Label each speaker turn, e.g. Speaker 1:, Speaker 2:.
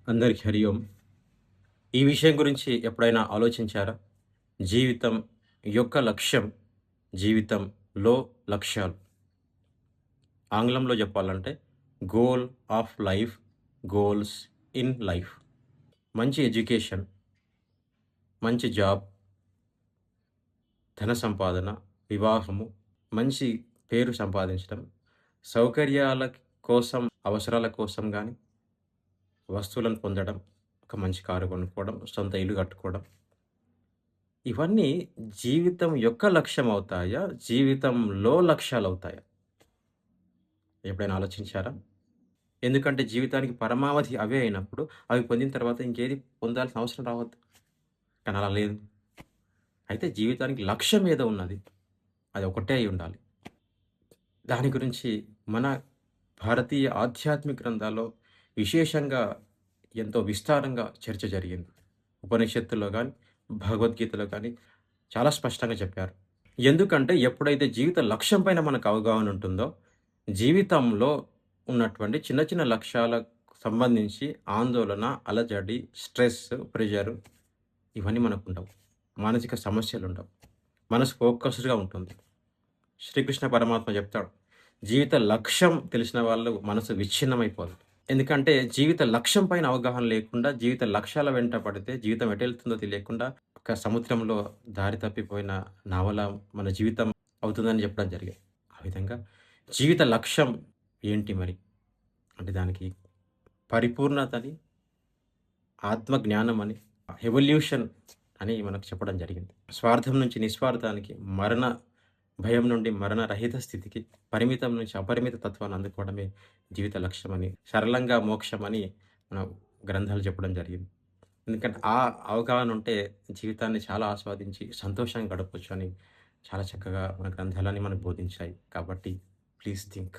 Speaker 1: అందరికి హరి ఓం. ఈ విషయం గురించి ఎప్పుడైనా ఆలోచించారా? జీవితం యొక్క లక్ష్యం, జీవితంలో లక్ష్యాలు. ఆంగ్లంలో చెప్పాలంటే goal of life, goals in life. మంచి ఎడ్యుకేషన్, మంచి జాబ్, ధన సంపాదన, వివాహము, మంచి పేరు సంపాదించడం, సౌకర్యాల కోసం, అవసరాల కోసం గానీ, వస్తువులను పొందడం, ఒక మంచి కారు కొనుక్కోవడం, సొంత ఇల్లు కట్టుకోవడం. ఇవన్నీ జీవితం యొక్క లక్ష్యం అవుతాయా? జీవితంలో లక్ష్యాలవుతాయా? ఎప్పుడైనా ఆలోచించారా? ఎందుకంటే జీవితానికి పరమావధి అవే అయినప్పుడు, అవి పొందిన తర్వాత ఇంకేది పొందాల్సిన అవసరం రావద్దు. కానీ అలా లేదు. అయితే జీవితానికి లక్ష్యం ఏదో ఉన్నది. అది ఒకటే అయ్యుండాలి. దాని గురించి మన భారతీయ ఆధ్యాత్మిక గ్రంథాల్లో విశేషంగా ఎంతో విస్తారంగా చర్చ జరిగింది. ఉపనిషత్తుల్లో గాని, భగవద్గీతలో గాని చాలా స్పష్టంగా చెప్పారు. ఎందుకంటే ఎప్పుడైతే జీవిత లక్ష్యం పైన మనకు అవగాహన ఉంటుందో, జీవితంలో ఉన్నటువంటి చిన్న చిన్న లక్ష్యాలకు సంబంధించి ఆందోళన, అలజడి, స్ట్రెస్, ప్రెషర్ ఇవన్నీ మనకుండవు. మానసిక సమస్యలుండవు. మనసు ఫోకస్డ్‌గా ఉంటుంది. శ్రీకృష్ణ పరమాత్మ చెప్తాడు, జీవిత లక్ష్యం తెలిసిన వాళ్ళు మనసు విచ్ఛిన్నమైపోదు. ఎందుకంటే జీవిత లక్ష్యం పైన అవగాహన లేకుండా, జీవిత లక్ష్యాల వెంట పడితే జీవితం ఎటెళ్తుందో తెలియకుండా ఒక సముద్రంలో దారి తప్పిపోయిన నావలా మన జీవితం అవుతుందని చెప్పడం జరిగింది. ఆ విధంగా జీవిత లక్ష్యం ఏంటి మరి? అంటే దానికి పరిపూర్ణతని, ఆత్మ జ్ఞానమని, ఎవల్యూషన్ అని మనకు చెప్పడం జరిగింది. స్వార్థం నుంచి నిస్వార్థానికి, మరణ భయం నుండి మరణరహిత స్థితికి, పరిమితం నుంచి అపరిమిత తత్వాన్ని అందుకోవడమే జీవిత లక్ష్యమని, సరళంగా మోక్షమని మన గ్రంథాలు చెప్పడం జరిగింది. ఎందుకంటే ఆ అవగాహన ఉంటే జీవితాన్ని చాలా ఆస్వాదించి సంతోషంగా గడపొచ్చు అని చాలా చక్కగా మన గ్రంథాలన్నీ మనకు బోధించాయి. కాబట్టి ప్లీజ్ థింక్.